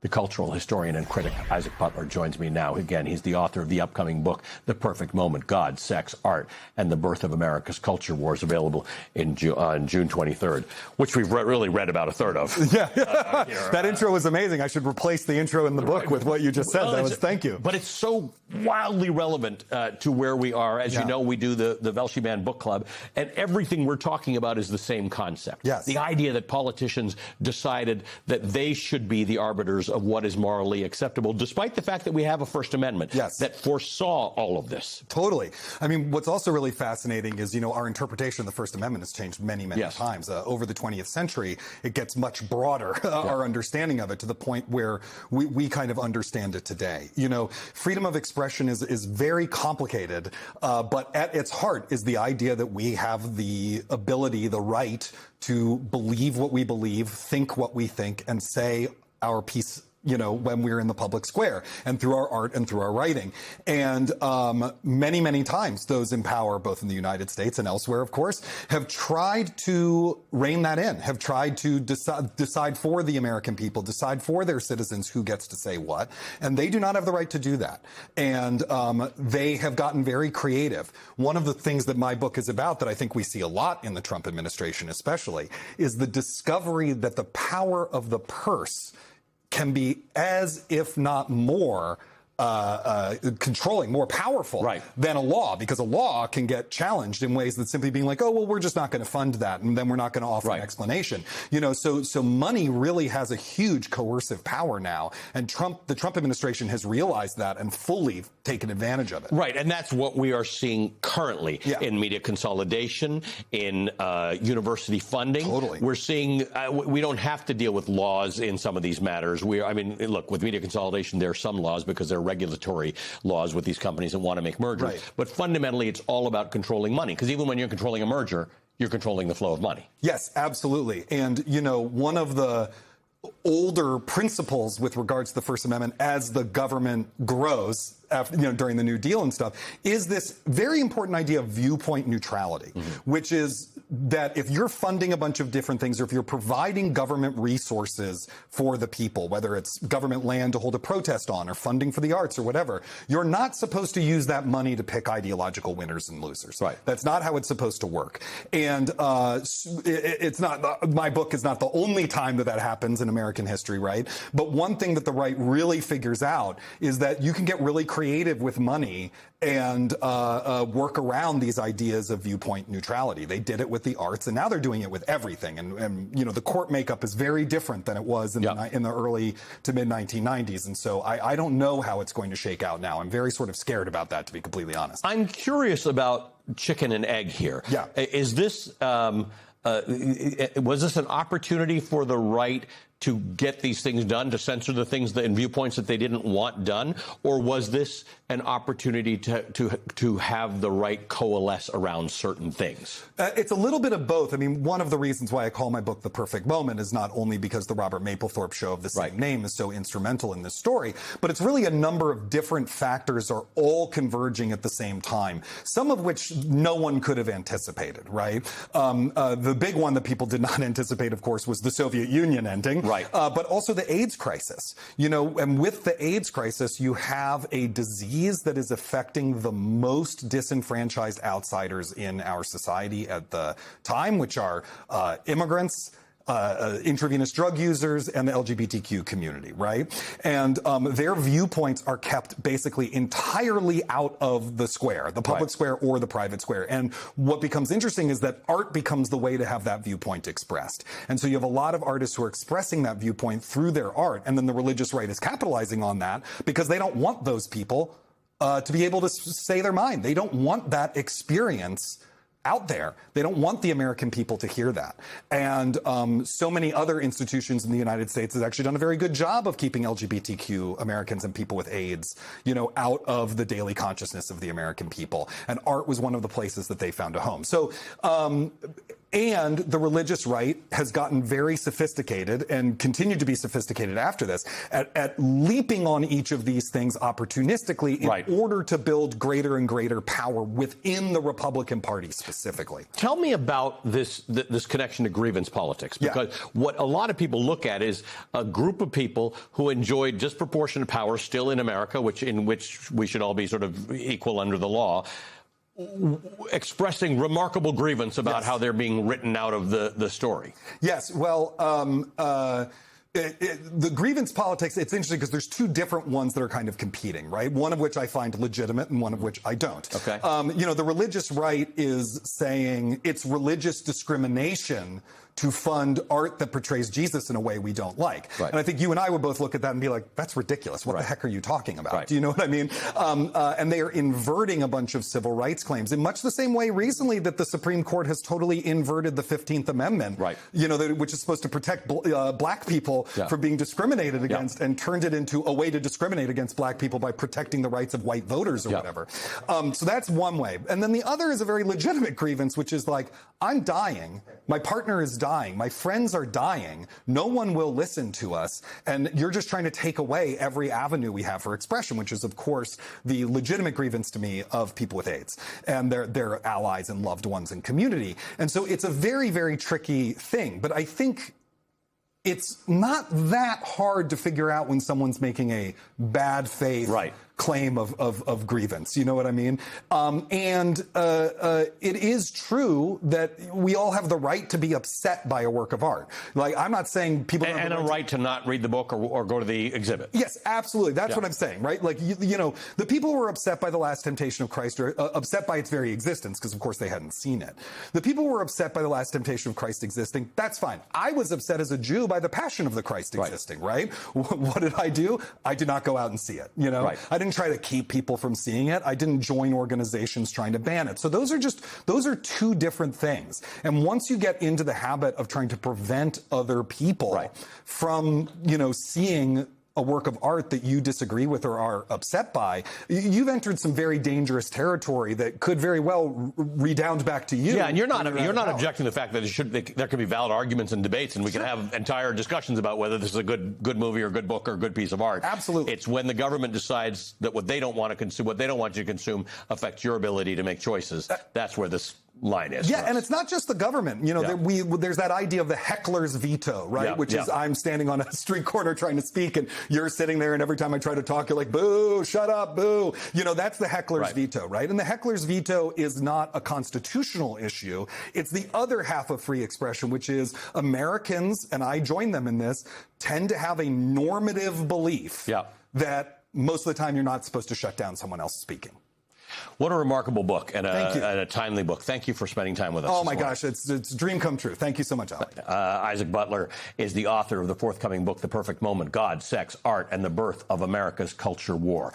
The cultural historian and critic Isaac Butler joins me now. Again, he's the author of the upcoming book, The Perfect Moment, God, Sex, Art, and the Birth of America's Culture Wars, available on June 23rd, which we've really read about a third of. Yeah, that intro was amazing. I should replace the intro in the book with what you just said. Thank you. But it's so wildly relevant to where we are. As you know, we do the Velshi Band Book Club, and everything we're talking about is the same concept. Yes. The idea that politicians decided that they should be the arbiters of what is morally acceptable, despite the fact that we have a First Amendment that foresaw all of this. Totally. I mean, what's also really fascinating is, our interpretation of the First Amendment has changed many times. Over the 20th century, it gets much broader, our understanding of it, to the point where we kind of understand it today. Freedom of expression is very complicated, but at its heart is the idea that we have the ability, the right to believe what we believe, think what we think, and say our piece, when we're in the public square, and through our art and through our writing. And many times those in power, both in the United States and elsewhere, of course, have tried to rein that in, have tried to decide for the American people, decide for their citizens who gets to say what. And they do not have the right to do that. And they have gotten very creative. One of the things that my book is about, that I think we see a lot in the Trump administration especially, is the discovery that the power of the purse can be as, if not more, controlling, more powerful than a law, because a law can get challenged in ways that simply being like, oh, well, we're just not going to fund that, and then we're not going to offer an explanation. So money really has a huge coercive power now, and the Trump administration has realized that and fully taken advantage of it. Right, and that's what we are seeing currently in media consolidation, in university funding. Totally. We're seeing, we don't have to deal with laws in some of these matters. Look, with media consolidation, there are some laws because there are regulatory laws with these companies that want to make mergers. Right. But fundamentally, it's all about controlling money, because even when you're controlling a merger, you're controlling the flow of money. Yes, absolutely. And, one of the older principles with regards to the First Amendment as the government grows, during the New Deal and stuff, is this very important idea of viewpoint neutrality, which is that if you're funding a bunch of different things, or if you're providing government resources for the people, whether it's government land to hold a protest on, or funding for the arts, or whatever, you're not supposed to use that money to pick ideological winners and losers. Right. That's not how it's supposed to work. And it's not, my book is not the only time that happens in American history, right? But one thing that the right really figures out is that you can get really creative with money and work around these ideas of viewpoint neutrality. They did it with the arts, and now they're doing it with everything. And the court makeup is very different than it was in the early to mid 1990s. And so I don't know how it's going to shake out now. I'm very sort of scared about that, to be completely honest. I'm curious about chicken and egg here. Yeah. Is this was this an opportunity for the right to get these things done, to censor the things and viewpoints that they didn't want done? Or was this an opportunity to have the right coalesce around certain things? It's a little bit of both. I mean, one of the reasons why I call my book The Perfect Moment is not only because the Robert Mapplethorpe show of the same name is so instrumental in this story, but it's really a number of different factors are all converging at the same time, some of which no one could have anticipated, right? The big one that people did not anticipate, of course, was the Soviet Union ending. Right. But also the AIDS crisis. And with the AIDS crisis, you have a disease that is affecting the most disenfranchised outsiders in our society at the time, which are immigrants, intravenous drug users, and the LGBTQ community, right? And their viewpoints are kept basically entirely out of the square, the public square or the private square. And what becomes interesting is that art becomes the way to have that viewpoint expressed. And so you have a lot of artists who are expressing that viewpoint through their art, and then the religious right is capitalizing on that because they don't want those people to be able to say their mind. They don't want that experience out there. They don't want the American people to hear that. And so many other institutions in the United States has actually done a very good job of keeping LGBTQ Americans and people with AIDS, out of the daily consciousness of the American people. And art was one of the places that they found a home. So And the religious right has gotten very sophisticated and continued to be sophisticated after this at leaping on each of these things opportunistically in order to build greater and greater power within the Republican Party specifically. Tell me about this connection to grievance politics, because what a lot of people look at is a group of people who enjoyed disproportionate power still in America, in which we should all be sort of equal under the law, expressing remarkable grievance about how they're being written out of the story. Yes, well, the grievance politics, it's interesting because there's two different ones that are kind of competing, right? One of which I find legitimate and one of which I don't. Okay. The religious right is saying it's religious discrimination to fund art that portrays Jesus in a way we don't like. Right. And I think you and I would both look at that and be like, that's ridiculous. What the heck are you talking about? Right. Do you know what I mean? And they are inverting a bunch of civil rights claims in much the same way recently that the Supreme Court has totally inverted the 15th Amendment, which is supposed to protect black people from being discriminated against, and turned it into a way to discriminate against black people by protecting the rights of white voters or whatever. So that's one way. And then the other is a very legitimate grievance, which is like, I'm dying. My partner is dying. My friends are dying. No one will listen to us. And you're just trying to take away every avenue we have for expression, which is, of course, the legitimate grievance to me of people with AIDS and their allies and loved ones and community. And so it's a very, very tricky thing. But I think it's not that hard to figure out when someone's making a bad faith claim of grievance. You know what I mean? It is true that we all have the right to be upset by a work of art. Like, I'm not saying people don't have a right to not read the book or go to the exhibit. Yes, absolutely. That's what I'm saying, right? Like, the people who were upset by The Last Temptation of Christ are upset by its very existence because, of course, they hadn't seen it. The people who were upset by The Last Temptation of Christ existing, that's fine. I was upset as a Jew by The Passion of the Christ existing, right? What did I do? I did not go out and see it, I didn't try to keep people from seeing it. I didn't join organizations trying to ban it. So those are two different things. And once you get into the habit of trying to prevent other people from, seeing a work of art that you disagree with or are upset by, you've entered some very dangerous territory that could very well redound back to you. Yeah, and you're not objecting to the fact that there could be valid arguments and debates, and we can have entire discussions about whether this is a good movie or good book or a good piece of art. Absolutely. It's when the government decides that what they don't want to consume, what they don't want you to consume, affects your ability to make choices. That's where this line is. Yeah, and it's not just the government. There's that idea of the heckler's veto, right? Which is, I'm standing on a street corner trying to speak, and you're sitting there, and every time I try to talk, you're like, boo, shut up, boo. That's the heckler's veto, right? And the heckler's veto is not a constitutional issue. It's the other half of free expression, which is Americans, and I join them in this, tend to have a normative belief that most of the time you're not supposed to shut down someone else speaking. What a remarkable book and a timely book. Thank you for spending time with us. Oh, my gosh. It's a dream come true. Thank you so much, Alec. Isaac Butler is the author of the forthcoming book, The Perfect Moment: God, Sex, Art, and the Birth of America's Culture War.